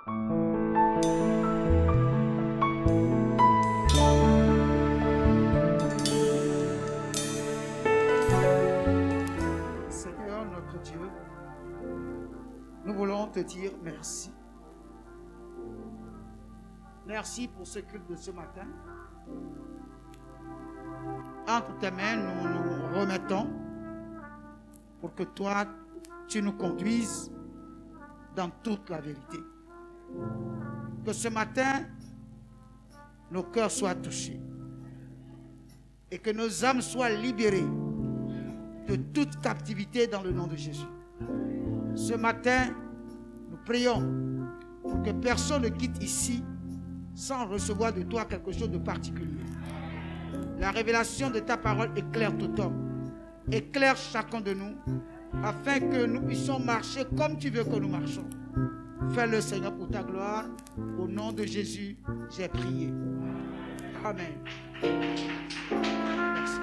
Seigneur notre Dieu, nous voulons te dire merci. Merci pour ce culte de ce matin. Entre tes mains, nous nous remettons pour que toi, tu nous conduises dans toute la vérité. Que ce matin, nos cœurs soient touchés et que nos âmes soient libérées de toute captivité dans le nom de Jésus. Ce matin, nous prions pour que personne ne quitte ici sans recevoir de toi quelque chose de particulier. La révélation de ta parole éclaire tout homme, éclaire chacun de nous, afin que nous puissions marcher comme tu veux que nous marchions. Fais-le, Seigneur, pour ta gloire. Au nom de Jésus, j'ai prié. Amen. Merci.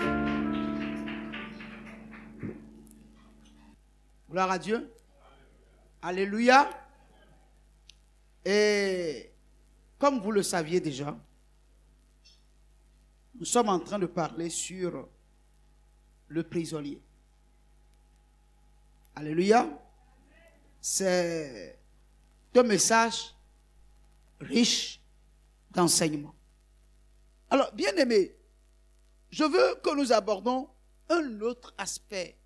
Gloire à Dieu. Alléluia. Et comme vous le saviez déjà, nous sommes en train de parler sur le prisonnier. Alléluia. C'est un message riche d'enseignement. Alors, bien aimé, je veux que nous abordons un autre aspect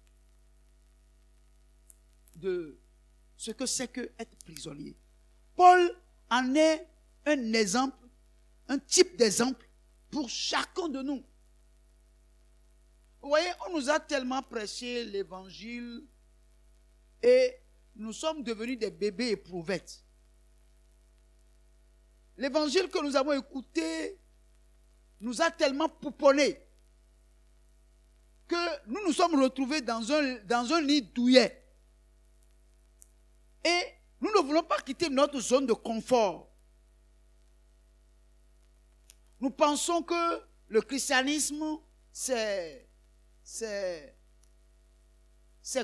de ce que c'est que être prisonnier. Paul en est un exemple, un type d'exemple pour chacun de nous. Vous voyez, on nous a tellement prêché l'évangile et nous sommes devenus des bébés éprouvettes. L'évangile que nous avons écouté nous a tellement pouponné que nous nous sommes retrouvés dans un nid douillet. Et nous ne voulons pas quitter notre zone de confort. Nous pensons que le christianisme, c'est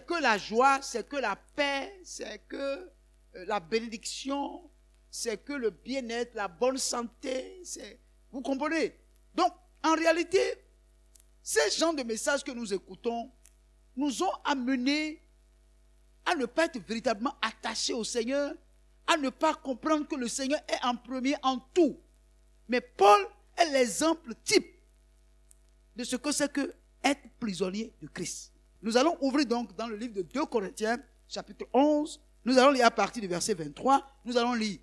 que la joie, c'est que la paix, c'est que la bénédiction, c'est que le bien-être, la bonne santé. Vous comprenez? Donc, en réalité, ces genres de messages que nous écoutons nous ont amenés à ne pas être véritablement attachés au Seigneur, à ne pas comprendre que le Seigneur est en premier en tout. Mais Paul est l'exemple type de ce que c'est que être prisonnier de Christ. Nous allons ouvrir donc dans le livre de 2 Corinthiens, chapitre 11. Nous allons lire à partir du verset 23. Nous allons lire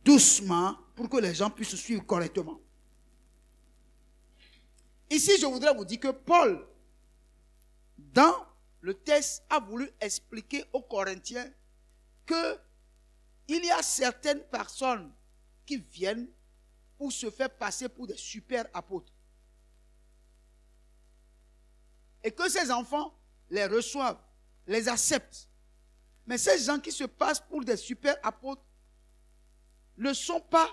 doucement pour que les gens puissent suivre correctement. Ici, je voudrais vous dire que Paul, dans le texte, a voulu expliquer aux Corinthiens que il y a certaines personnes qui viennent pour se faire passer pour des super apôtres. Et que ces enfants les reçoivent, les acceptent. Mais ces gens qui se passent pour des super apôtres ne sont pas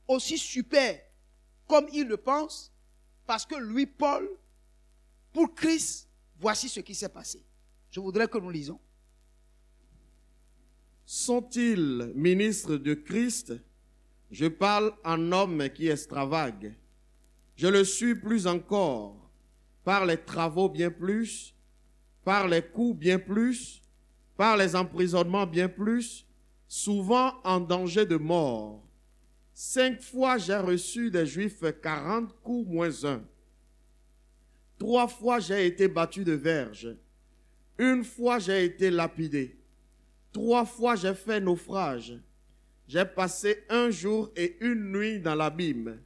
aussi super comme ils le pensent, parce que lui, Paul, pour Christ, voici ce qui s'est passé. Je voudrais que nous lisons. Sont-ils ministres de Christ? Je parle en homme qui extravague. Je le suis plus encore, par les travaux bien plus, par les coups bien plus, par les emprisonnements bien plus, souvent en danger de mort. 5 fois j'ai reçu des Juifs 40 coups moins 1. 3 fois j'ai été battu de verge. 1 fois j'ai été lapidé. 3 fois j'ai fait naufrage. J'ai passé 1 jour et 1 nuit dans l'abîme.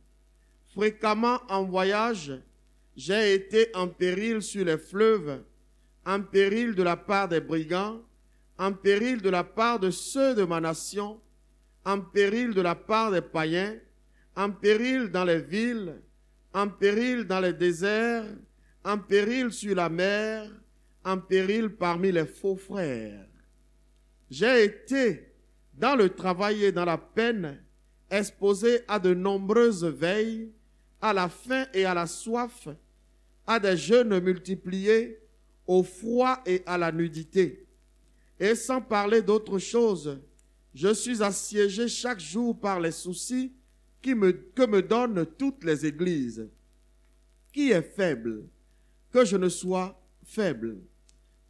Fréquemment en voyage, j'ai été en péril sur les fleuves, en péril de la part des brigands, en péril de la part de ceux de ma nation, en péril de la part des païens, en péril dans les villes, en péril dans les déserts, en péril sur la mer, en péril parmi les faux frères. J'ai été dans le travail et dans la peine, exposé à de nombreuses veilles, à la faim et à la soif, à des jeûnes multipliés, au froid et à la nudité. Et sans parler d'autre chose, je suis assiégé chaque jour par les soucis que me donnent toutes les églises. Qui est faible, que je ne sois faible?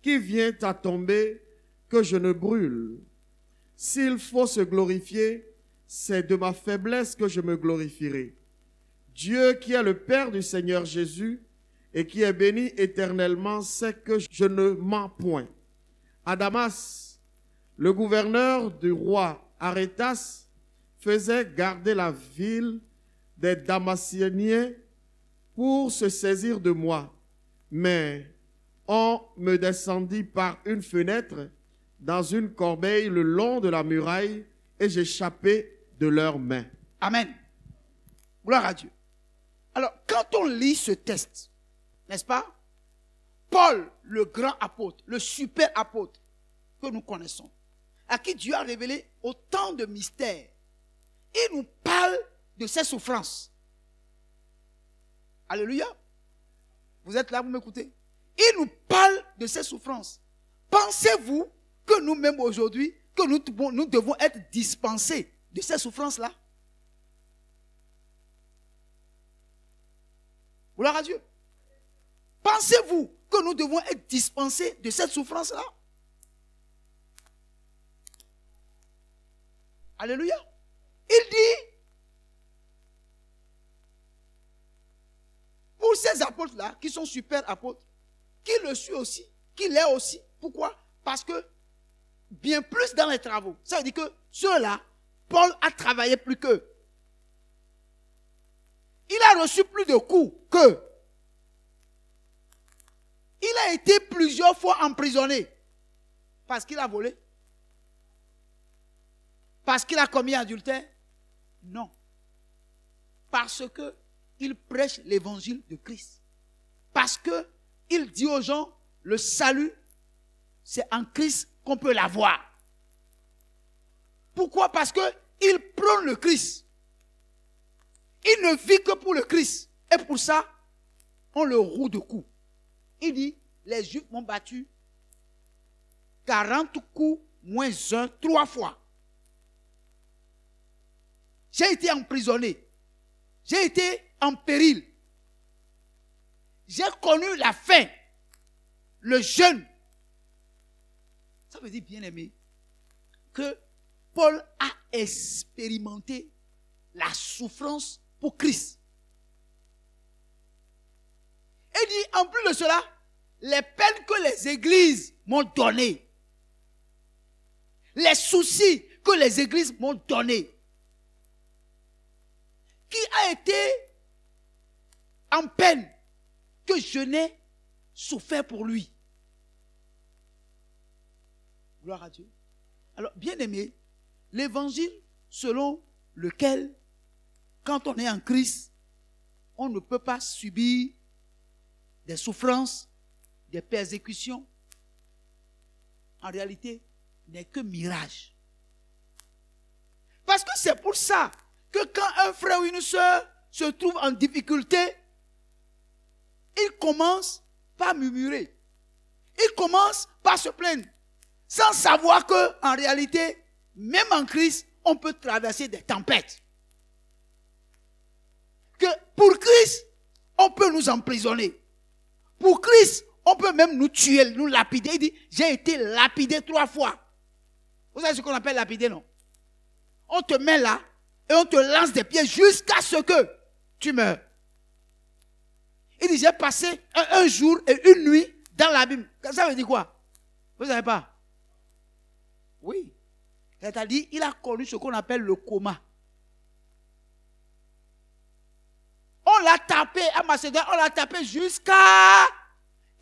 Qui vient à tomber, que je ne brûle? S'il faut se glorifier, c'est de ma faiblesse que je me glorifierai. Dieu qui est le Père du Seigneur Jésus et qui est béni éternellement sait que je ne mens point. À Damas, le gouverneur du roi Arétas faisait garder la ville des Damascéniens pour se saisir de moi. Mais on me descendit par une fenêtre dans une corbeille le long de la muraille et j'échappais de leurs mains. Amen. Gloire à Dieu. Alors, quand on lit ce texte, n'est-ce pas? Paul, le grand apôtre, le super apôtre que nous connaissons, à qui Dieu a révélé autant de mystères, il nous parle de ses souffrances. Alléluia. Vous êtes là, vous m'écoutez? Il nous parle de ses souffrances. Pensez-vous que nous-mêmes aujourd'hui, que nous devons être dispensés de ces souffrances-là? Gloire à Dieu. Pensez-vous que nous devons être dispensés de cette souffrance-là? Alléluia. Il dit, pour ces apôtres-là, qui sont super apôtres, qu'il le suit aussi, qu'il est aussi. Pourquoi? Parce que bien plus dans les travaux. Ça veut dire que ceux-là, Paul a travaillé plus qu'eux. Il a reçu plus de coups qu'eux. Il a été plusieurs fois emprisonné. Parce qu'il a volé? Parce qu'il a commis adultère? Non. Parce qu'il prêche l'évangile de Christ. Parce qu'il dit aux gens, le salut, c'est en Christ qu'on peut l'avoir. Pourquoi? Parce qu'il prône le Christ. Il ne vit que pour le Christ. Et pour ça, on le roue de coups. Il dit, les Juifs m'ont battu 40 coups moins 1, 3 fois. J'ai été emprisonné. J'ai été en péril. J'ai connu la faim, le jeûne. Ça veut dire, bien aimé, que Paul a expérimenté la souffrance pour Christ. Et dit, en plus de cela, les peines que les églises m'ont données, les soucis que les églises m'ont donnés, qui a été en peine que je n'ai souffert pour lui. Gloire à Dieu. Alors, bien aimé, l'évangile selon lequel, quand on est en Christ, on ne peut pas subir des souffrances, des persécutions, en réalité, n'est que mirage. Parce que c'est pour ça que quand un frère ou une soeur se trouve en difficulté, il commence par murmurer. Il commence par se plaindre, sans savoir que, en réalité, même en Christ, on peut traverser des tempêtes. Que pour Christ, on peut nous emprisonner. Pour Christ, on peut même nous tuer, nous lapider. Il dit, j'ai été lapidé 3 fois. Vous savez ce qu'on appelle lapider, non? On te met là et on te lance des pieds jusqu'à ce que tu meurs. Il dit, j'ai passé un jour et une nuit dans l'abîme. Ça veut dire quoi? Vous ne savez pas? Oui. C'est-à-dire, il a connu ce qu'on appelle le coma. On l'a tapé à Macédoine, on l'a tapé jusqu'à...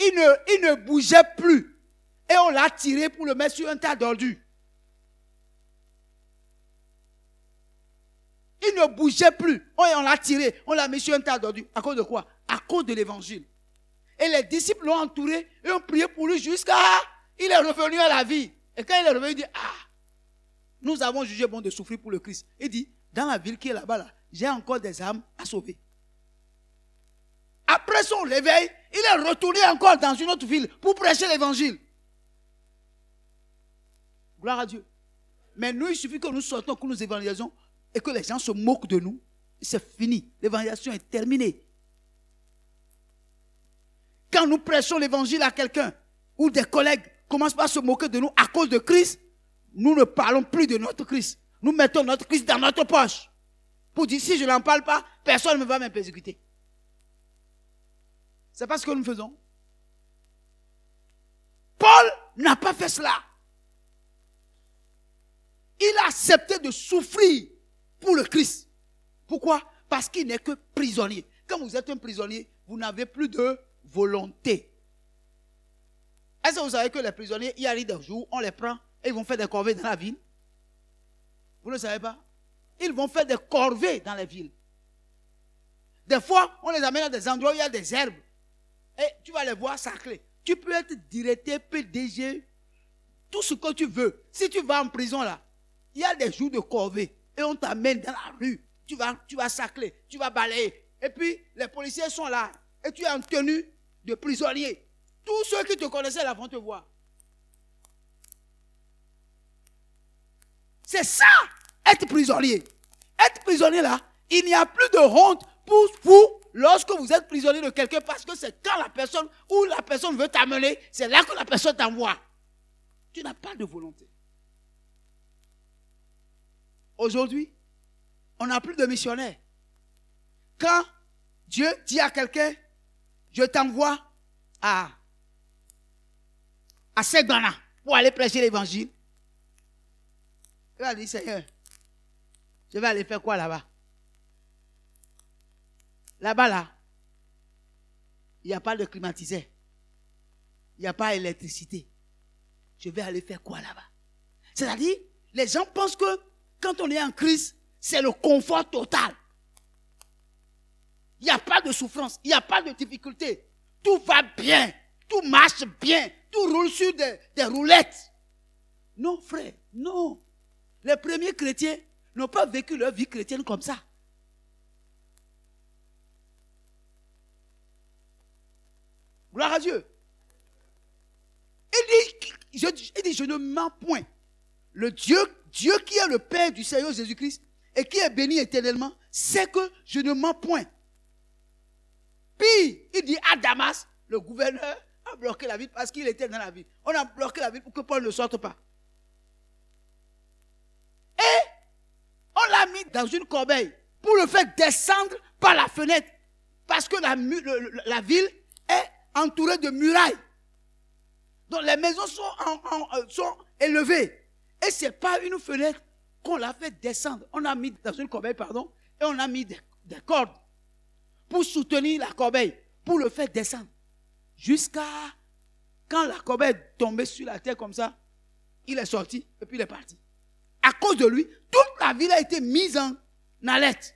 Il ne bougeait plus. Et on l'a tiré pour le mettre sur un tas d'ordures. Il ne bougeait plus. On l'a tiré, on l'a mis sur un tas d'ordures. À cause de quoi? À cause de l'évangile. Et les disciples l'ont entouré et ont prié pour lui jusqu'à... Il est revenu à la vie. Et quand il est revenu, il dit, nous avons jugé bon de souffrir pour le Christ. Il dit, dans la ville qui est là-bas, là, j'ai encore des âmes à sauver. Après son réveil, il est retourné encore dans une autre ville pour prêcher l'évangile. Gloire à Dieu. Mais nous, il suffit que nous sortons, que nous évangélisons et que les gens se moquent de nous. C'est fini. L'évangélisation est terminée. Quand nous prêchons l'évangile à quelqu'un ou des collègues commencent par se moquer de nous à cause de Christ, nous ne parlons plus de notre Christ. Nous mettons notre Christ dans notre poche. Pour dire, si je n'en parle pas, personne ne va me persécuter. C'est pas ce que nous faisons. Paul n'a pas fait cela. Il a accepté de souffrir pour le Christ. Pourquoi? Parce qu'il n'est que prisonnier. Quand vous êtes un prisonnier, vous n'avez plus de volonté. Est-ce que vous savez que les prisonniers, il arrive des jours, on les prend et ils vont faire des corvées dans la ville? Vous ne le savez pas? Ils vont faire des corvées dans les villes. Des fois, on les amène à des endroits où il y a des herbes. Et tu vas les voir sacrés. Tu peux être directeur, PDG, tout ce que tu veux. Si tu vas en prison là, il y a des jours de corvée. Et on t'amène dans la rue. Tu vas sacrer, tu vas balayer. Et puis, les policiers sont là. Et tu es en tenue de prisonnier. Tous ceux qui te connaissaient là vont te voir. C'est ça, être prisonnier. Être prisonnier là, il n'y a plus de honte pour vous lorsque vous êtes prisonnier de quelqu'un, parce que c'est quand la personne ou la personne veut t'amener, c'est là que la personne t'envoie. Tu n'as pas de volonté. Aujourd'hui, on n'a plus de missionnaires. Quand Dieu dit à quelqu'un, je t'envoie à Segbana pour aller prêcher l'évangile, il va dire, Seigneur, je vais aller faire quoi là-bas? Là-bas, là, il n'y a pas de climatiseur. Il n'y a pas d'électricité. Je vais aller faire quoi là-bas? C'est-à-dire, les gens pensent que quand on est en crise, c'est le confort total. Il n'y a pas de souffrance, il n'y a pas de difficulté. Tout va bien, tout marche bien, tout roule sur des roulettes. Non, frère, non. Les premiers chrétiens n'ont pas vécu leur vie chrétienne comme ça. Gloire à Dieu. Il dit, je ne mens point. Le Dieu qui est le Père du Seigneur Jésus-Christ et qui est béni éternellement, c'est que je ne mens point. Puis, il dit à Damas, le gouverneur a bloqué la ville parce qu'il était dans la ville. On a bloqué la ville pour que Paul ne sorte pas. Et on l'a mis dans une corbeille pour le faire descendre par la fenêtre. Parce que la ville est entourée de murailles. Donc les maisons sont élevées. Et ce n'est pas une fenêtre qu'on l'a fait descendre. On a mis dans une corbeille, pardon, et on a mis des cordes pour soutenir la corbeille, pour le faire descendre. Jusqu'à quand la corbeille est tombée sur la terre comme ça, il est sorti et puis il est parti. À cause de lui, toute la ville a été mise en alerte.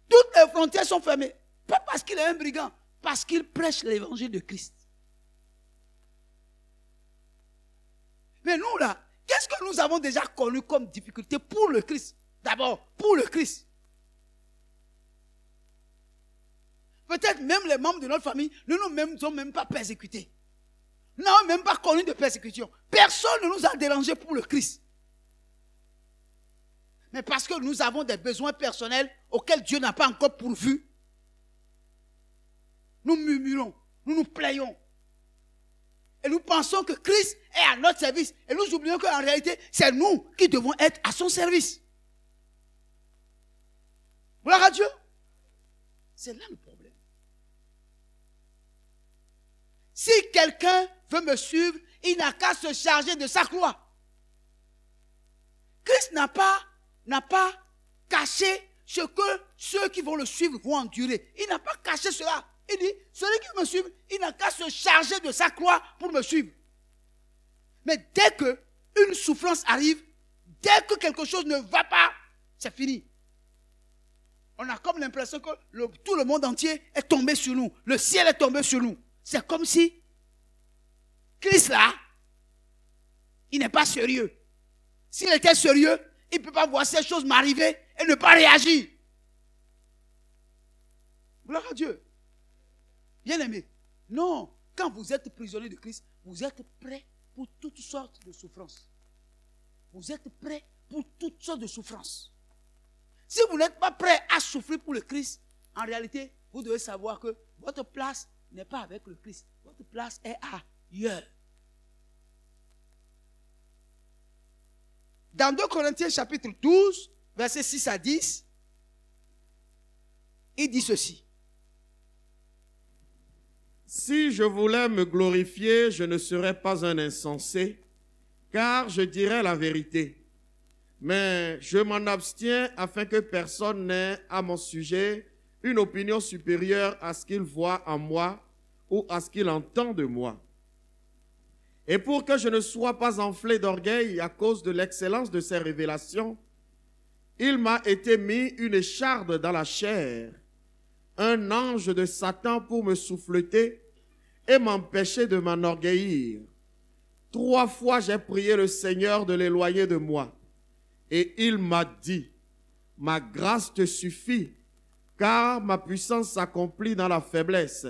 Toutes les frontières sont fermées. Pas parce qu'il est un brigand, parce qu'il prêche l'évangile de Christ. Mais nous là, qu'est-ce que nous avons déjà connu comme difficulté pour le Christ? D'abord, pour le Christ. Peut-être même les membres de notre famille ne nous ont même pas persécutés. Nous n'avons même pas connu de persécution. Personne ne nous a dérangés pour le Christ. Mais parce que nous avons des besoins personnels auxquels Dieu n'a pas encore pourvu, nous murmurons, nous nous plaignons. Et nous pensons que Christ est à notre service. Et nous oublions qu'en réalité, c'est nous qui devons être à son service. Gloire à Dieu. C'est là le problème. Si quelqu'un veut me suivre, il n'a qu'à se charger de sa croix. Christ n'a pas caché ce que ceux qui vont le suivre vont endurer. Il n'a pas caché cela. Il dit, celui qui me suit, il n'a qu'à se charger de sa croix pour me suivre. Mais dès qu'une souffrance arrive, dès que quelque chose ne va pas, c'est fini. On a comme l'impression que tout le monde entier est tombé sur nous. Le ciel est tombé sur nous. C'est comme si Christ là, il n'est pas sérieux. S'il était sérieux, il ne peut pas voir ces choses m'arriver et ne pas réagir. Gloire à Dieu. Bien aimé, non, quand vous êtes prisonnier de Christ, vous êtes prêt pour toutes sortes de souffrances. Vous êtes prêt pour toutes sortes de souffrances. Si vous n'êtes pas prêt à souffrir pour le Christ, en réalité, vous devez savoir que votre place n'est pas avec le Christ. Votre place est ailleurs. Dans 2 Corinthiens chapitre 12, versets 6 à 10, il dit ceci. Si je voulais me glorifier, je ne serais pas un insensé, car je dirais la vérité. Mais je m'en abstiens afin que personne n'ait à mon sujet une opinion supérieure à ce qu'il voit en moi ou à ce qu'il entend de moi. Et pour que je ne sois pas enflé d'orgueil à cause de l'excellence de ces révélations, il m'a été mis une écharde dans la chair, un ange de Satan pour me souffleter et m'empêcher de m'enorgueillir. 3 fois j'ai prié le Seigneur de l'éloigner de moi. Et il m'a dit, ma grâce te suffit, car ma puissance s'accomplit dans la faiblesse.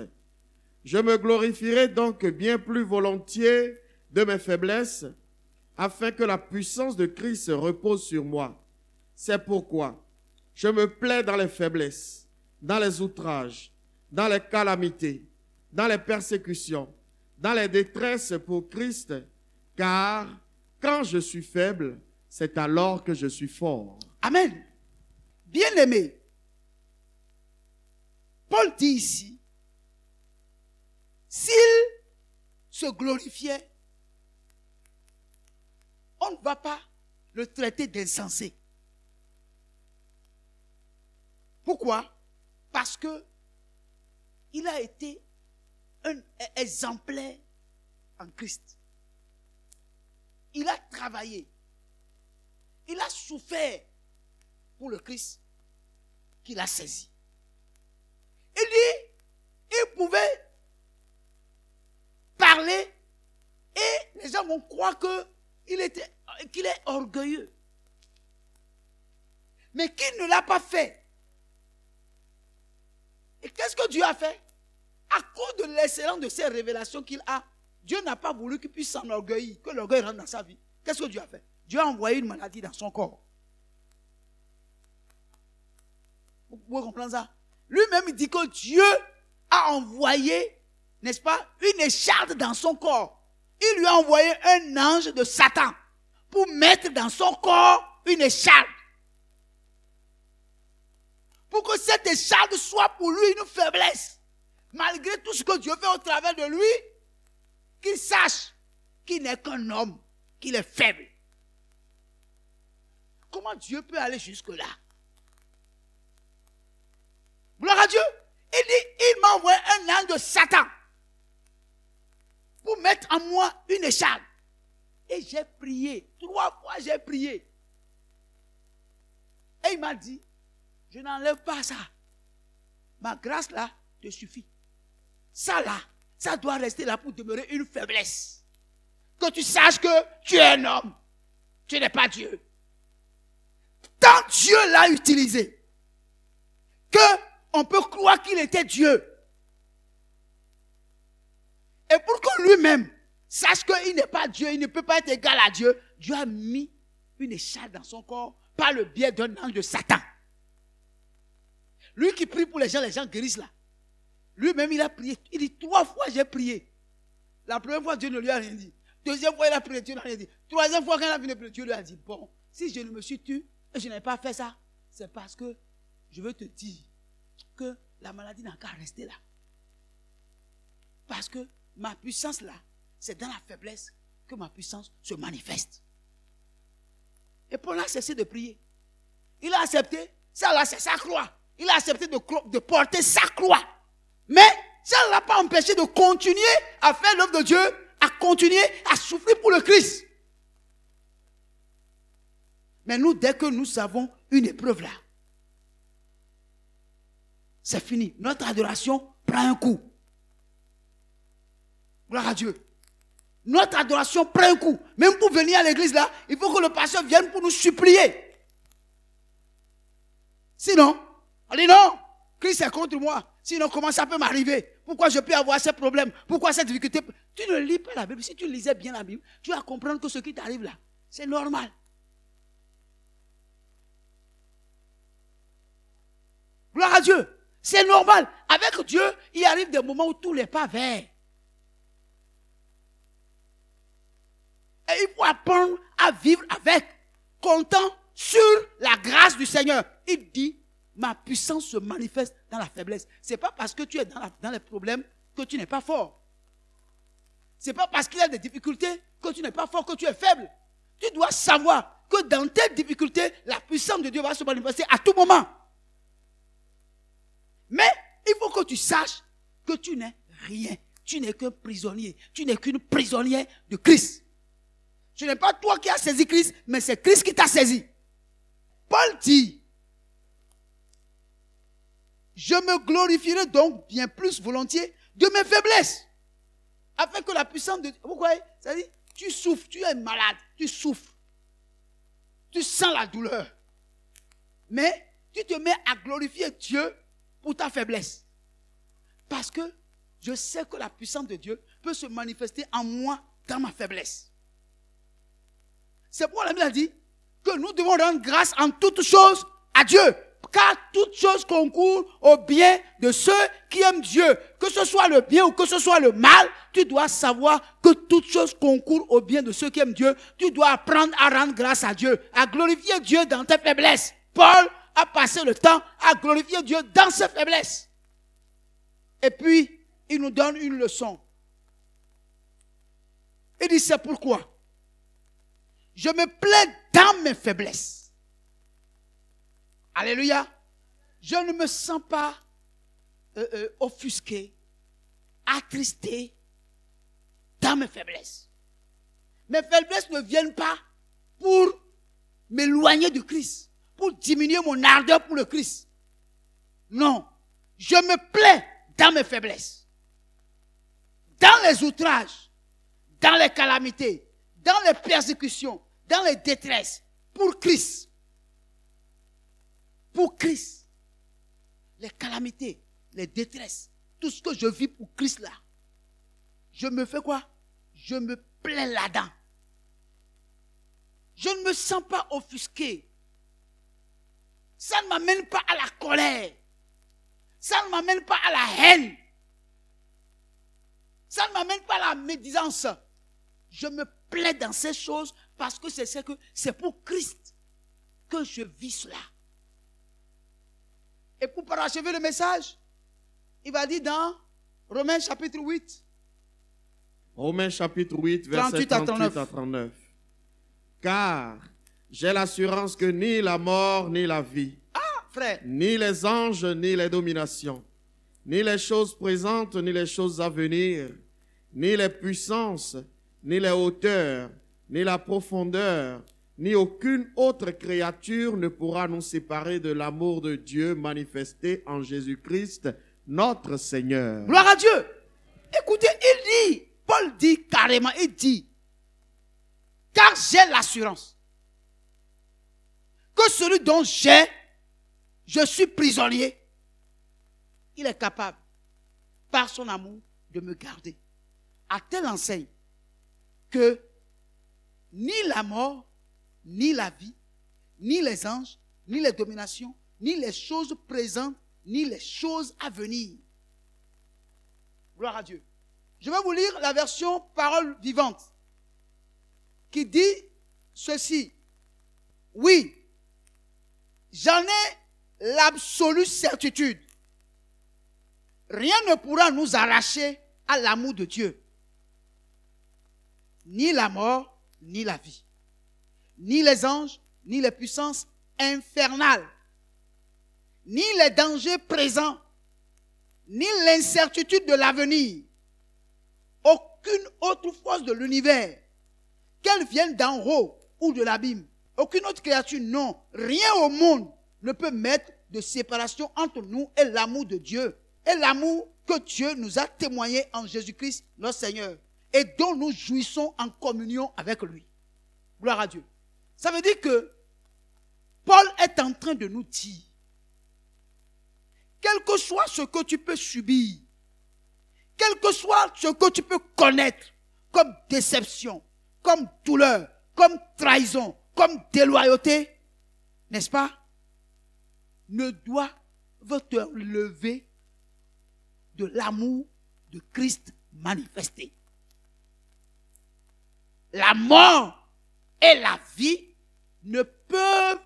Je me glorifierai donc bien plus volontiers de mes faiblesses, afin que la puissance de Christ repose sur moi. C'est pourquoi je me plais dans les faiblesses, dans les outrages, dans les calamités, dans les persécutions, dans les détresses pour Christ, car quand je suis faible, c'est alors que je suis fort. Amen. Bien-aimé, Paul dit ici, s'il se glorifiait, on ne va pas le traiter d'insensé. Pourquoi? Parce que il a été un exemplaire en Christ. Il a travaillé. Il a souffert pour le Christ qu'il a saisi. Il dit, il pouvait parler et les gens vont croire qu'il est orgueilleux. Mais qu'il ne l'a pas fait. Et qu'est-ce que Dieu a fait? À cause de l'excellence de ces révélations qu'il a, Dieu n'a pas voulu qu'il puisse s'enorgueillir, que l'orgueil rentre dans sa vie. Qu'est-ce que Dieu a fait? Dieu a envoyé une maladie dans son corps. Vous pouvez comprendre ça? Lui-même, il dit que Dieu a envoyé, n'est-ce pas, une écharde dans son corps. Il lui a envoyé un ange de Satan pour mettre dans son corps une écharde. Pour que cette écharde soit pour lui une faiblesse. Malgré tout ce que Dieu fait au travers de lui, qu'il sache qu'il n'est qu'un homme, qu'il est faible. Comment Dieu peut aller jusque-là? Gloire à Dieu. Il dit, il m'a envoyé un ange de Satan pour mettre en moi une écharde. Et j'ai prié. 3 fois j'ai prié. Et il m'a dit, je n'enlève pas ça. Ma grâce là te suffit. Ça là, ça doit rester là pour demeurer une faiblesse. Que tu saches que tu es un homme. Tu n'es pas Dieu. Tant Dieu l'a utilisé, qu'on peut croire qu'il était Dieu. Et pour que lui-même sache qu'il n'est pas Dieu, il ne peut pas être égal à Dieu, Dieu a mis une écharde dans son corps par le biais d'un ange de Satan. Lui qui prie pour les gens guérissent là. Lui-même, il a prié. Il dit 3 fois j'ai prié. La première fois, Dieu ne lui a rien dit. 2e fois, il a prié, Dieu n'a rien dit. 3e fois, quand il a fini de prier, Dieu lui a dit, bon, si je ne me suis tué et je n'ai pas fait ça, c'est parce que je veux te dire que la maladie n'a qu'à rester là. Parce que ma puissance là, c'est dans la faiblesse que ma puissance se manifeste. Et Paul a cessé de prier. Il a accepté, ça là, c'est sa croix. Il a accepté de porter sa croix. Mais ça ne l'a pas empêché de continuer à faire l'œuvre de Dieu, à continuer à souffrir pour le Christ. Mais nous, dès que nous avons une épreuve là, c'est fini. Notre adoration prend un coup. Gloire à Dieu. Notre adoration prend un coup. Même pour venir à l'église là, il faut que le pasteur vienne pour nous supplier. Sinon, on dit non, Christ est contre moi. Sinon, comment ça peut m'arriver? Pourquoi je peux avoir ces problèmes? Pourquoi cette difficulté? Tu ne lis pas la Bible. Si tu lisais bien la Bible, tu vas comprendre que ce qui t'arrive là, c'est normal. à Dieu. C'est normal. Avec Dieu, il arrive des moments où tout n'est pas vert. Et il faut apprendre à vivre avec, comptant sur la grâce du Seigneur. Il dit, ma puissance se manifeste dans la faiblesse. Ce n'est pas parce que tu es dans les problèmes que tu n'es pas fort. Ce n'est pas parce qu'il y a des difficultés que tu n'es pas fort, que tu es faible. Tu dois savoir que dans tes difficultés, la puissance de Dieu va se manifester à tout moment. Mais il faut que tu saches que tu n'es rien. Tu n'es qu'un prisonnier. Tu n'es qu'une prisonnière de Christ. Ce n'est pas toi qui as saisi Christ, mais c'est Christ qui t'a saisi. Paul dit, je me glorifierai donc bien plus volontiers de mes faiblesses, afin que la puissance de Dieu... Vous voyez, ça dit, tu souffres, tu es malade, tu souffres. Tu sens la douleur. Mais tu te mets à glorifier Dieu pour ta faiblesse. Parce que je sais que la puissance de Dieu peut se manifester en moi dans ma faiblesse. C'est pourquoi la Bible a dit que nous devons rendre grâce en toutes choses à Dieu. Car toutes choses concourent au bien de ceux qui aiment Dieu. Que ce soit le bien ou que ce soit le mal, tu dois savoir que toutes choses concourent au bien de ceux qui aiment Dieu. Tu dois apprendre à rendre grâce à Dieu, à glorifier Dieu dans tes faiblesses. Paul a passé le temps à glorifier Dieu dans ses faiblesses. Et puis, il nous donne une leçon. Il dit, c'est pourquoi je me plais dans mes faiblesses. Alléluia. Je ne me sens pas offusqué, attristé dans mes faiblesses. Mes faiblesses ne viennent pas pour m'éloigner du Christ, pour diminuer mon ardeur pour le Christ. Non, je me plais dans mes faiblesses, dans les outrages, dans les calamités, dans les persécutions, dans les détresses, pour Christ. Pour Christ. Les calamités, les détresses, tout ce que je vis pour Christ là, je me fais quoi? Je me plais là-dedans. Je ne me sens pas offusqué. Ça ne m'amène pas à la colère. Ça ne m'amène pas à la haine. Ça ne m'amène pas à la médisance. Je me plais dans ces choses parce que c'est pour Christ que je vis cela. Et pour parachever le message, il va dire dans Romains chapitre 8. Romains chapitre 8, versets 38 à 39. Car j'ai l'assurance que ni la mort, ni la vie, frère, ni les anges, ni les dominations, ni les choses présentes, ni les choses à venir, ni les puissances, ni les hauteurs, ni la profondeur, ni aucune autre créature ne pourra nous séparer de l'amour de Dieu manifesté en Jésus-Christ, notre Seigneur. Gloire à Dieu. Écoutez, il dit, Paul dit carrément, il dit, car j'ai l'assurance que celui dont je suis prisonnier, il est capable, par son amour, de me garder. À telle enseigne que ni la mort, ni la vie, ni les anges, ni les dominations, ni les choses présentes, ni les choses à venir. Gloire à Dieu. Je vais vous lire la version parole vivante qui dit ceci. Oui, j'en ai l'absolue certitude. Rien ne pourra nous arracher à l'amour de Dieu. Ni la mort, ni la vie. Ni les anges, ni les puissances infernales, ni les dangers présents, ni l'incertitude de l'avenir. Aucune autre force de l'univers, qu'elle vienne d'en haut ou de l'abîme, aucune autre créature, non, rien au monde ne peut mettre de séparation entre nous et l'amour de Dieu, et l'amour que Dieu nous a témoigné en Jésus-Christ, notre Seigneur, et dont nous jouissons en communion avec lui. Gloire à Dieu. Ça veut dire que Paul est en train de nous dire, quel que soit ce que tu peux subir, quel que soit ce que tu peux connaître comme déception, comme douleur, comme trahison, comme déloyauté, n'est-ce pas, ne doit veut te lever de l'amour de Christ manifesté. La mort et la vie ne peuvent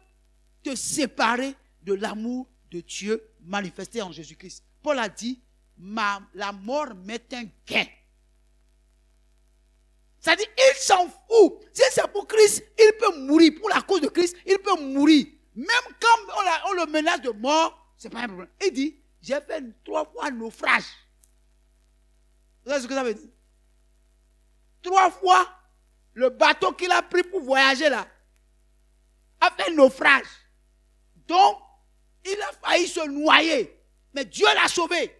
te séparer de l'amour de Dieu manifesté en Jésus-Christ. Paul a dit, la mort m'est un gain. C'est-à-dire, il s'en fout. Si c'est pour Christ, il peut mourir. Pour la cause de Christ, il peut mourir. Même quand on le menace de mort, ce n'est pas un problème. Il dit, j'ai fait 3 fois naufrage. Vous savez ce que ça veut dire? 3 fois, le bateau qu'il a pris pour voyager là, a fait naufrage. Donc, il a failli se noyer. Mais Dieu l'a sauvé.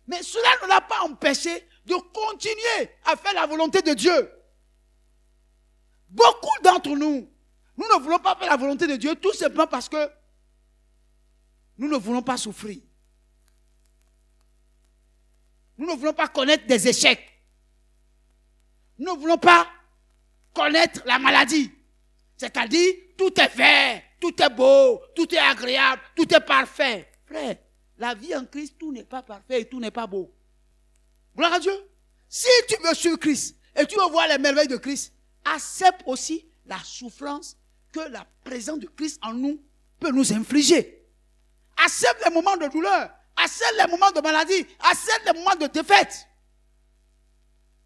Mais cela ne l'a pas empêché de continuer à faire la volonté de Dieu. Beaucoup d'entre nous, nous ne voulons pas faire la volonté de Dieu tout simplement parce que nous ne voulons pas souffrir. Nous ne voulons pas connaître des échecs. Nous ne voulons pas connaître la maladie. C'est-à-dire, tout est vert, tout est beau, tout est agréable, tout est parfait. Frère, la vie en Christ, tout n'est pas parfait et tout n'est pas beau. Gloire à Dieu. Si tu veux suivre Christ et tu veux voir les merveilles de Christ, accepte aussi la souffrance que la présence de Christ en nous peut nous infliger. Accepte les moments de douleur, accepte les moments de maladie, accepte les moments de défaite.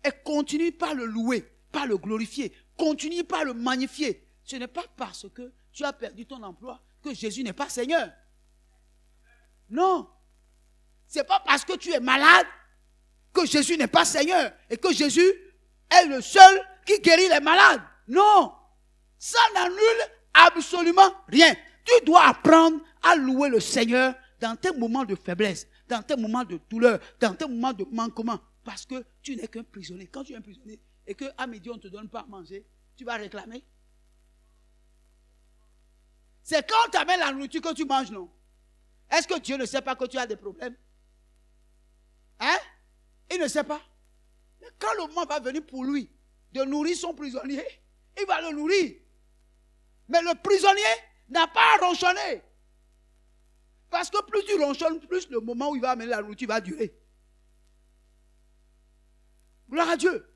Et continue par le louer, par le glorifier, continue par le magnifier. Ce n'est pas parce que tu as perdu ton emploi que Jésus n'est pas Seigneur. Non. Ce n'est pas parce que tu es malade que Jésus n'est pas Seigneur et que Jésus est le seul qui guérit les malades. Non. Ça n'annule absolument rien. Tu dois apprendre à louer le Seigneur dans tes moments de faiblesse, dans tes moments de douleur, dans tes moments de manquement. Parce que tu n'es qu'un prisonnier. Quand tu es un prisonnier et qu'à midi on ne te donne pas à manger, tu vas réclamer. C'est quand tu amènes la nourriture que tu manges, non? Est-ce que Dieu ne sait pas que tu as des problèmes? Hein? Il ne sait pas. Mais quand le moment va venir pour lui de nourrir son prisonnier, il va le nourrir. Mais le prisonnier n'a pas à ronchonner. Parce que plus tu ronchonnes, plus le moment où il va amener la nourriture va durer. Gloire à Dieu.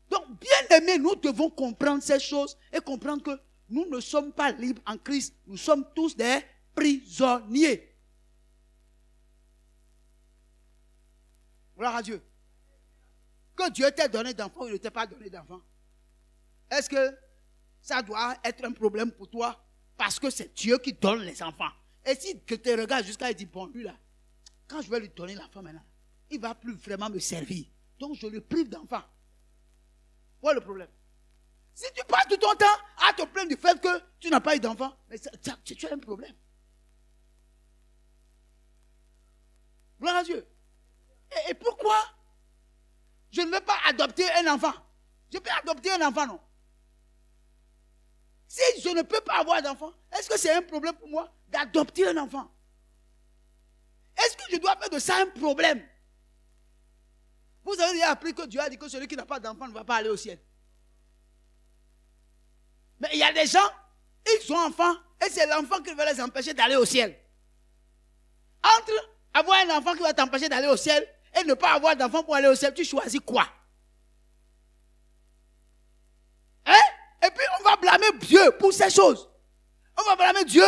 Donc, bien aimés, nous devons comprendre ces choses et comprendre que nous ne sommes pas libres en Christ. Nous sommes tous des prisonniers. Gloire à Dieu. Que Dieu t'ait donné d'enfant ou ne t'ait pas donné d'enfant. Est-ce que ça doit être un problème pour toi? Parce que c'est Dieu qui donne les enfants. Et si tu te regardes jusqu'à dire, bon, lui là, quand je vais lui donner l'enfant maintenant, il ne va plus vraiment me servir. Donc je le prive d'enfant. Voilà le problème. Si tu passes tout ton temps à te plaindre du fait que tu n'as pas eu d'enfant, mais tu as un problème. Gloire à Dieu. Et pourquoi je ne vais pas adopter un enfant? Je peux adopter un enfant, non? Si je ne peux pas avoir d'enfant, est-ce que c'est un problème pour moi d'adopter un enfant? Est-ce que je dois faire de ça un problème? Vous avez déjà appris que Dieu a dit que celui qui n'a pas d'enfant ne va pas aller au ciel. Mais il y a des gens, ils ont enfant, et c'est l'enfant qui va les empêcher d'aller au ciel. Entre avoir un enfant qui va t'empêcher d'aller au ciel et ne pas avoir d'enfant pour aller au ciel, tu choisis quoi? Hein? Et puis on va blâmer Dieu pour ces choses. On va blâmer Dieu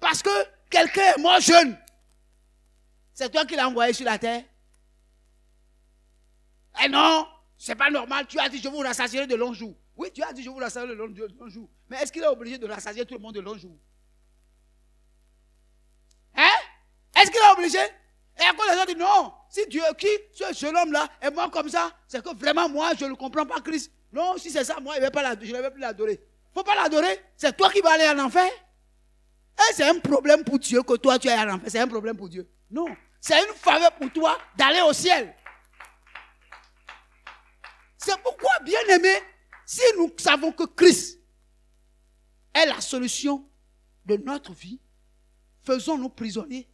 parce que quelqu'un est mort jeune. C'est toi qui l'as envoyé sur la terre. Eh non, c'est pas normal. Tu as dit je vous rassasierai de longs jours. Oui, tu as dit je vous rassasierai de longs jours. Mais est-ce qu'il est obligé de rassasier tout le monde de longs jours? Hein? Est-ce qu'il est obligé? Et à quoi les gens disent non, si Dieu, ce jeune homme-là est mort comme ça, c'est que vraiment moi je ne comprends pas Christ. Non, si c'est ça, moi je ne vais plus l'adorer. Il ne faut pas l'adorer, c'est toi qui vas aller en enfer. Et c'est un problème pour Dieu que toi tu ailles en enfer, c'est un problème pour Dieu. Non, c'est une faveur pour toi d'aller au ciel. C'est pourquoi, bien aimé, si nous savons que Christ est la solution de notre vie, faisons-nous prisonniers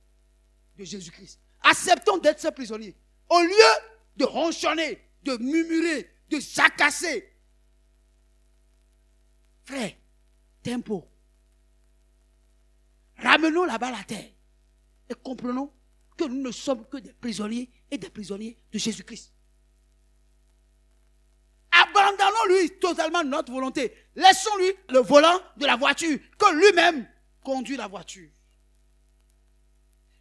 de Jésus-Christ. Acceptons d'être ces prisonniers. Au lieu de ronchonner, de murmurer, de s'acasser. Frère, tempo. Ramenons la balle à terre. et comprenons que nous ne sommes que des prisonniers et des prisonniers de Jésus-Christ. Abandonnons-lui totalement notre volonté. Laissons-lui le volant de la voiture, que lui-même conduit la voiture.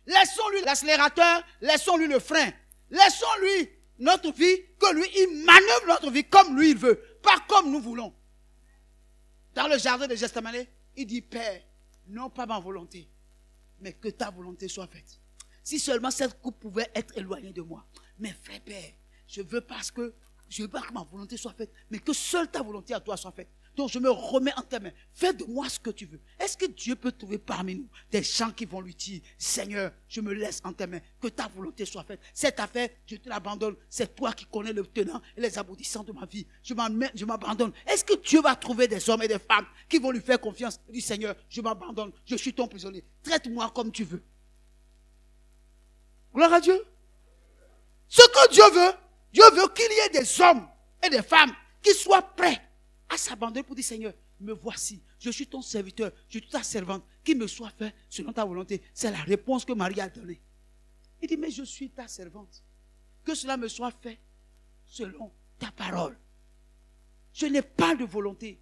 Laissons-lui l'accélérateur, laissons-lui le frein. Laissons-lui notre vie, que lui, il manœuvre notre vie comme lui il veut, pas comme nous voulons. Dans le jardin de Gethsémani, il dit, Père, non pas ma volonté, mais que ta volonté soit faite. Si seulement cette coupe pouvait être éloignée de moi. Mais frère Père, je veux pas que ma volonté soit faite, mais que seule ta volonté à toi soit faite. Donc je me remets en tes mains. Fais de moi ce que tu veux. Est-ce que Dieu peut trouver parmi nous des gens qui vont lui dire, Seigneur, je me laisse en tes mains, que ta volonté soit faite. Cette affaire, je te l'abandonne. C'est toi qui connais le tenant et les aboutissants de ma vie. Je m'abandonne. Est-ce que Dieu va trouver des hommes et des femmes qui vont lui faire confiance? Il dit, Seigneur, je m'abandonne. Je suis ton prisonnier. Traite-moi comme tu veux. Gloire à Dieu. Ce que Dieu veut qu'il y ait des hommes et des femmes qui soient prêts à s'abandonner pour dire, Seigneur, me voici, je suis ton serviteur, je suis ta servante, qu'il me soit fait selon ta volonté. C'est la réponse que Marie a donnée. Il dit, mais je suis ta servante, que cela me soit fait selon ta parole. Je n'ai pas de volonté.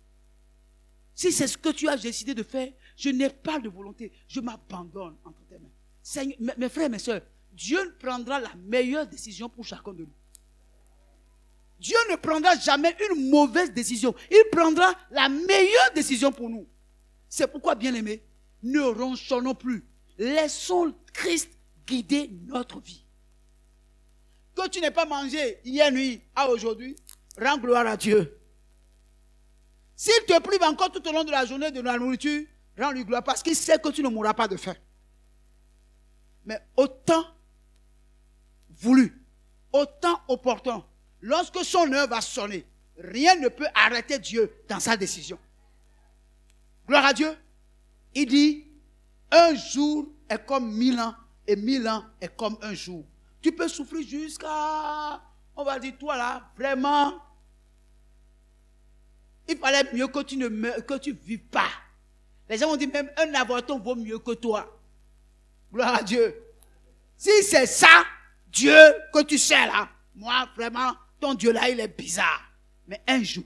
Si c'est ce que tu as décidé de faire, je n'ai pas de volonté. Je m'abandonne entre tes mains. Seigneur, mes frères et mes soeurs, Dieu prendra la meilleure décision pour chacun de nous. Dieu ne prendra jamais une mauvaise décision. Il prendra la meilleure décision pour nous. C'est pourquoi, bien-aimés, ne ronchonnons plus. Laissons Christ guider notre vie. Que tu n'aies pas mangé hier nuit à aujourd'hui, rends gloire à Dieu. S'il te prive encore tout au long de la journée de la nourriture, rends-lui gloire parce qu'il sait que tu ne mourras pas de faim. Mais autant voulu, autant opportun, lorsque son heure va sonner, rien ne peut arrêter Dieu dans sa décision. Gloire à Dieu. Il dit, un jour est comme 1000 ans et 1000 ans est comme un jour. Tu peux souffrir jusqu'à, on va dire, toi là, vraiment, il fallait mieux que tu ne vives pas. Les gens ont dit même un avorton vaut mieux que toi. Gloire à Dieu. Si c'est ça, Dieu que tu sais là, moi vraiment, ton Dieu là, il est bizarre. Mais un jour,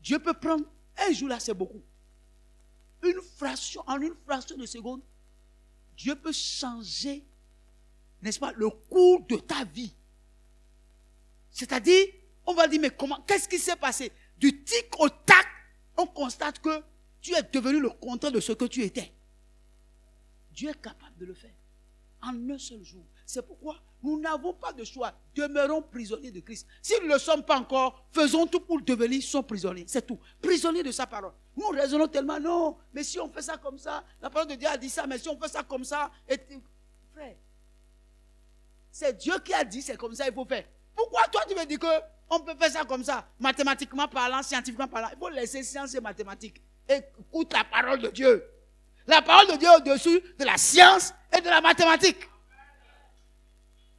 Dieu peut prendre, un jour là c'est beaucoup. En une fraction de seconde, Dieu peut changer, n'est-ce pas, le cours de ta vie. C'est-à-dire, on va dire, mais comment, qu'est-ce qui s'est passé? Du tic au tac, on constate que tu es devenu le contraire de ce que tu étais. Dieu est capable de le faire en un seul jour. C'est pourquoi nous n'avons pas de choix. Demeurons prisonniers de Christ. Si nous ne le sommes pas encore, faisons tout pour devenir son prisonnier. C'est tout. Prisonnier de sa parole. Nous raisonnons tellement, non, mais si on fait ça comme ça, la parole de Dieu a dit ça, mais si on fait ça comme ça, frère, c'est Dieu qui a dit c'est comme ça, il faut faire. Pourquoi toi tu me dis qu'on peut faire ça comme ça, mathématiquement parlant, scientifiquement parlant? Il faut laisser science et mathématiques. Écoute la parole de Dieu. La parole de Dieu est au-dessus de la science et de la mathématique.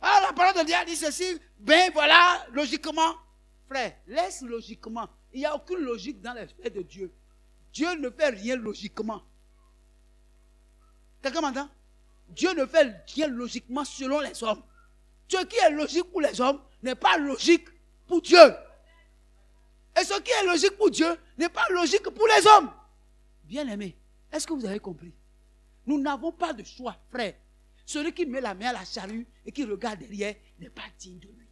Ah, la parole de Dieu a dit ceci, ben voilà, logiquement. Frère, laisse logiquement. Il n'y a aucune logique dans les faits de Dieu. Dieu ne fait rien logiquement. Quelqu'un m'entend? Dieu ne fait rien logiquement selon les hommes. Ce qui est logique pour les hommes n'est pas logique pour Dieu. Et ce qui est logique pour Dieu n'est pas logique pour les hommes. Bien-aimés, est-ce que vous avez compris? Nous n'avons pas de choix, frère. Celui qui met la main à la charrue et qui regarde derrière n'est pas digne de lui.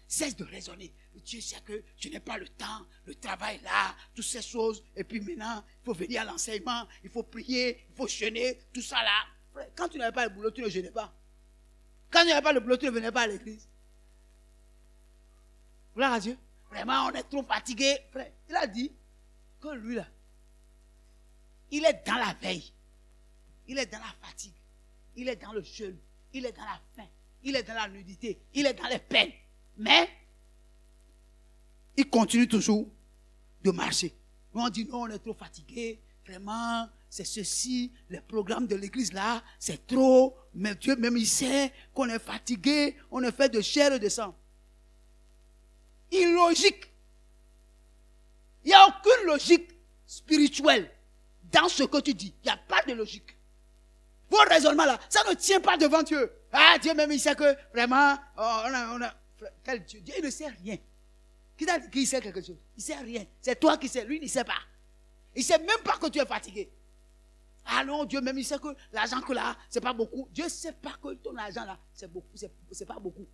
Cesse de raisonner. Dieu sait que je n'ai pas le temps, le travail là, toutes ces choses. Et puis maintenant, il faut venir à l'enseignement, il faut prier, il faut jeûner, tout ça là. Frère, quand tu n'avais pas le boulot, tu ne jeûnais pas. Quand tu n'avais pas le boulot, tu ne venais pas à l'église. Gloire à Dieu. Vraiment, on est trop fatigué. Frère, il a dit que lui là, il est dans la veille. Il est dans la fatigue. Il est dans le jeûne. Il est dans la faim. Il est dans la nudité. Il est dans les peines. Mais, il continue toujours de marcher. Nous on dit non, on est trop fatigué. Vraiment, c'est ceci. Les programmes de l'église là, c'est trop. Mais Dieu même il sait qu'on est fatigué. On est fait de chair et de sang. Illogique. Il n'y a aucune logique spirituelle dans ce que tu dis. Il n'y a pas de logique. Vos raisonnements là, ça ne tient pas devant Dieu. Ah, Dieu même, il sait que vraiment, quel Dieu, Dieu, il ne sait rien. Qui t'a dit qu'il sait quelque chose? Il ne sait rien. C'est toi qui sais, lui, il ne sait pas. Il ne sait même pas que tu es fatigué. Ah non, Dieu même, il sait que l'argent que là, ce n'est pas beaucoup. Dieu ne sait pas que ton argent là, c'est beaucoup, c'est pas beaucoup.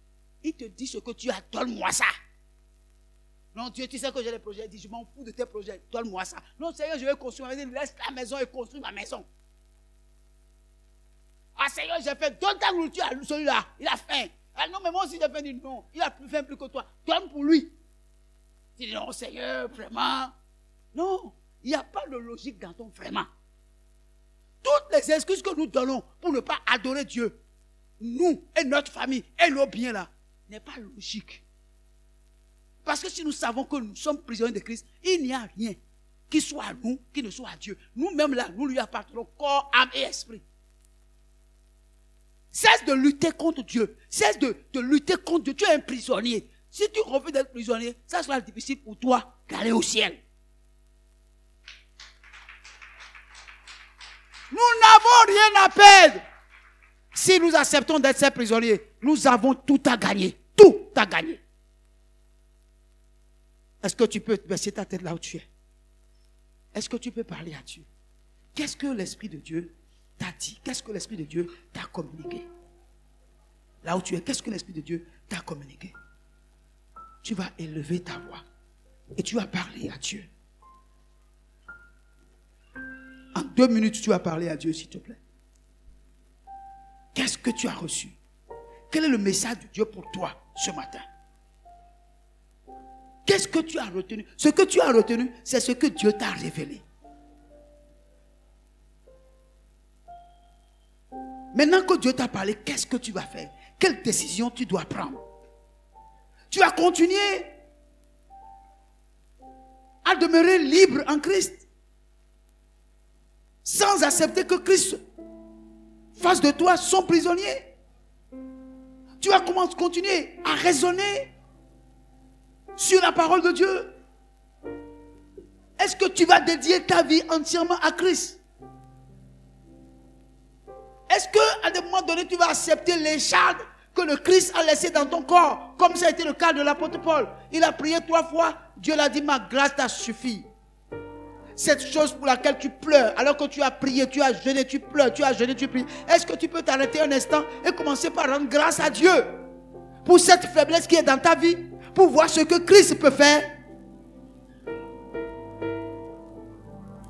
Il te dit ce que tu as, donne-moi ça. Non, Dieu, tu sais que j'ai des projets. Il dit, je m'en fous de tes projets, donne-moi ça. Non, Seigneur, je vais construire. Il dit, laisse la maison et construis ma maison. Ah Seigneur, j'ai fait, donne ta nourriture à celui-là, il a faim. Ah non, mais moi aussi j'ai faim. Il dit, non, il a plus faim plus que toi, donne pour lui. Il dit, non Seigneur, vraiment. Non, il n'y a pas de logique dans ton vraiment. Toutes les excuses que nous donnons pour ne pas adorer Dieu, nous et notre famille et nos biens là, n'est pas logique. Parce que si nous savons que nous sommes prisonniers de Christ, il n'y a rien qui soit à nous, qui ne soit à Dieu. Nous-mêmes là, nous lui appartenons corps, âme et esprit. Cesse de lutter contre Dieu. Cesse de lutter contre Dieu. Tu es un prisonnier. Si tu refuses d'être prisonnier, ça sera difficile pour toi d'aller au ciel. Nous n'avons rien à perdre. Si nous acceptons d'être ces prisonniers, nous avons tout à gagner. Tout à gagner. Est-ce que tu peux baisser ta tête là où tu es? Est-ce que tu peux parler à Dieu? Qu'est-ce que l'Esprit de Dieu t'a dit? Qu'est-ce que l'Esprit de Dieu t'a communiqué? Là où tu es, qu'est-ce que l'Esprit de Dieu t'a communiqué? Tu vas élever ta voix et tu vas parler à Dieu. En 2 minutes, tu vas parler à Dieu, s'il te plaît. Qu'est-ce que tu as reçu? Quel est le message de Dieu pour toi ce matin? Qu'est-ce que tu as retenu? Ce que tu as retenu, c'est ce que Dieu t'a révélé. Maintenant que Dieu t'a parlé, qu'est-ce que tu vas faire? Quelle décision tu dois prendre? Tu vas continuer à demeurer libre en Christ, sans accepter que Christ fasse de toi son prisonnier. Tu vas continuer à raisonner sur la parole de Dieu. Est-ce que tu vas dédier ta vie entièrement à Christ? Est-ce qu'à un moment donné, tu vas accepter l'écharde que le Christ a laissé dans ton corps, comme ça a été le cas de l'apôtre Paul? Il a prié 3 fois, Dieu l'a dit, ma grâce t'a suffi. Cette chose pour laquelle tu pleures, alors que tu as prié, tu as jeûné, tu pleures, tu as jeûné, tu pries. Est-ce que tu peux t'arrêter un instant et commencer par rendre grâce à Dieu pour cette faiblesse qui est dans ta vie, pour voir ce que Christ peut faire?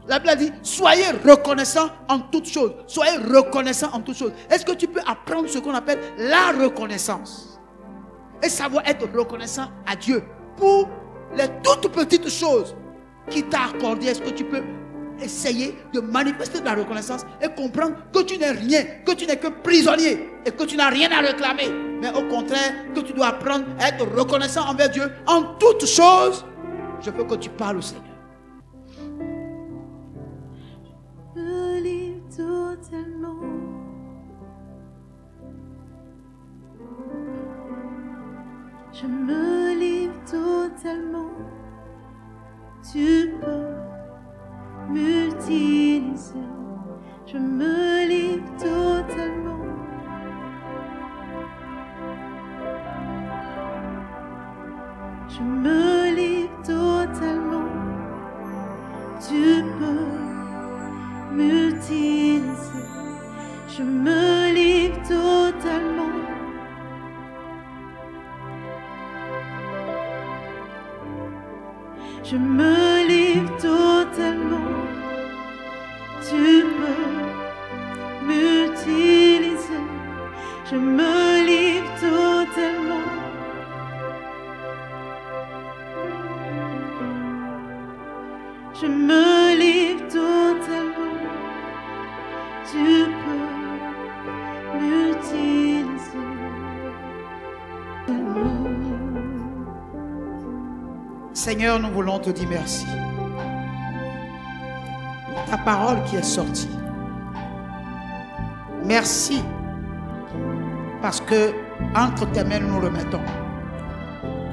La Bible a dit, soyez reconnaissants en toutes choses. Soyez reconnaissants en toutes choses. Est-ce que tu peux apprendre ce qu'on appelle la reconnaissance? Et savoir être reconnaissant à Dieu pour les toutes petites choses qui t'a accordé. Est-ce que tu peux essayer de manifester de la reconnaissance et comprendre que tu n'es rien, que tu n'es que prisonnier et que tu n'as rien à réclamer, mais au contraire que tu dois apprendre à être reconnaissant envers Dieu en toutes choses? Je veux que tu parles au Seigneur. Je livre totalement. Je me livre totalement. Tu peux m'utiliser. Je me livre totalement. Je me livre totalement. Tu peux m'utiliser. Je me livre totalement. Je me livre totalement. Tu peux m'utiliser. Je me livre totalement. Je me livre totalement. Tu peux m'utiliser. Seigneur, nous voulons te dire merci pour ta parole qui est sortie. Merci parce que entre tes mains nous le mettons.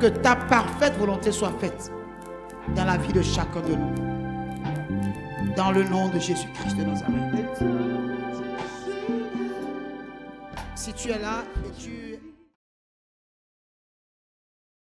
Que ta parfaite volonté soit faite dans la vie de chacun de nous. Dans le nom de Jésus-Christ de Nazareth. Si tu es là et tu